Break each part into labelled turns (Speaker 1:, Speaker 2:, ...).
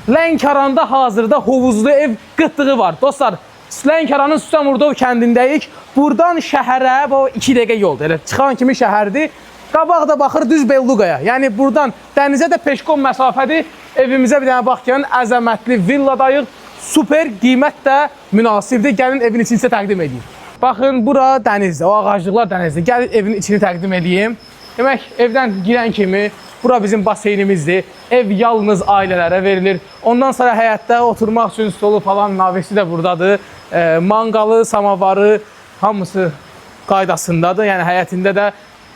Speaker 1: Lənkəranda hazırda hovuzlu ev qıtlığı var. Dostlar, Lənkəranın Süsəmurdov kəndindəyik. Buradan şəhərə 2 dəqiqə yoldur. Elə çıxan kimi şəhərdir. Qabaqda baxır düz Belluqaya. Yəni buradan dənizə də peşkom məsafədir. Evimizə bir dənə baxın, əzəmətli villadayıq. Super, qiymət də münasibdir. Gəlin evin içini sizə təqdim edeyim. Baxın, bura dənizdir, o ağaclıqlar dənizdir. Gəlin evin içini təqdim edeyim. Demək, evdən girən kimi bura bizim baseynimizdir. Ev yalnız ailələrə verilir. Ondan sonra həyətdə oturmaq üçün stolu falan, navesi də buradadır. Manqalı, samavarı hamısı qaydasındadır. Yəni həyətində də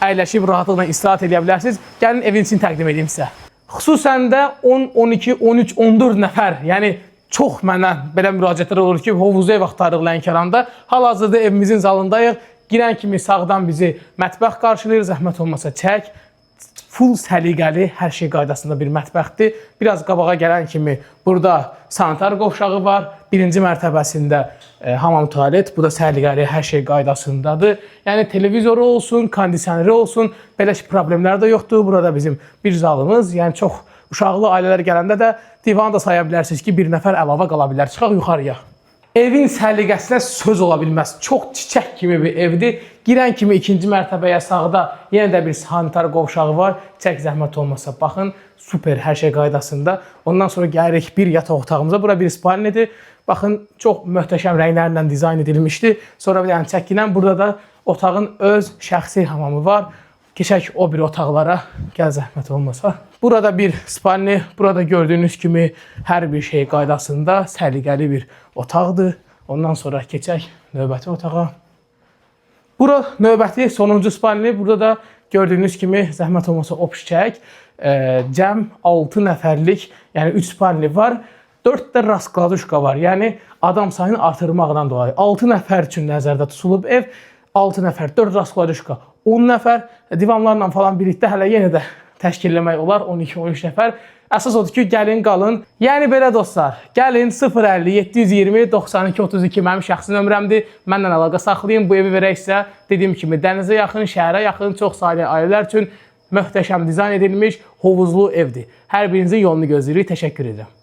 Speaker 1: əyləşib rahatlıqla istirahət edə bilərsiniz. Gəlin evin içini təqdim edeyim sizə. Xüsusən də 10, 12, 13, 14 nəfər, yəni çox mənə belə müraciətlər olur ki, hovuzu ev axtarırıq Lənkəranda. Hal-hazırda evimizin zalındayıq. Girən kimi sağdan bizi mətbəx qarşılayır, zəhmət olmasa çək. Full səliqəli, hər şey qaydasında bir mətbəxdir. Biraz qabağa gələn kimi burada sanitar qovşağı var. Birinci mərtəbəsində hamam tualet. Bu da səliqəli, hər şey qaydasındadır. Yəni televizoru olsun, kondisioneri olsun, belə problemlər də yoxdur. Burada bizim bir zalımız, yəni çox uşaqlı ailələr gələndə də divanı da saya bilərsiniz ki, bir nəfər əlavə qala bilər. Çıxaq yuxarıya. Evin səliqəsinə söz ola bilməz. Çox çiçək kimi bir evdir. Girən kimi ikinci mərtəbəyə sağda yenə də bir sanitar qovşağı var. Çək zəhmət olmasa baxın. Super, hər şey qaydasında. Ondan sonra gəlirik bir yataq otağımıza. Bura bir spalnidir. Baxın, çox möhtəşəm rənglərlə dizayn edilmişdir. Sonra bir dənə çəkilən burada da otağın öz şəxsi hamamı var. Keçək o bir otaqlara, gəl zəhmət olmasa. Burada bir spalni, burada gördüyünüz kimi hər bir şey qaydasında səliqəli bir otaqdır. Ondan sonra keçək növbəti otağa. Bura növbəti sonuncu spalni. Burada da gördüyünüz kimi zəhmət olmasa opşikək. Cəm 6 nəfərlik, yəni 3 spalni var. 4 də raskladuşka var. Yəni adam sayını artırmaqdan dolayı. 6 nəfər üçün nəzərdə tutulub ev. 6 nəfər, 4 raskladuşka, 10 nəfər. Divanlarla falan birlikdə hələ yenə də təşkilləmək olar 12-13 nəfər. Əsas odur ki, gəlin, qalın. Yəni belə dostlar, gəlin 050 720 92 32 mənim şəxsi nömrəmdir. Mənlə əlaqə saxlayın. Bu evi verək sizə. Dediyim kimi dənizə yaxın, şəhərə yaxın, çox saylı ailələr üçün möhtəşəm dizayn edilmiş hovuzlu evdir. Hər birinizin yolunu gözləyirik. Təşəkkür edirəm.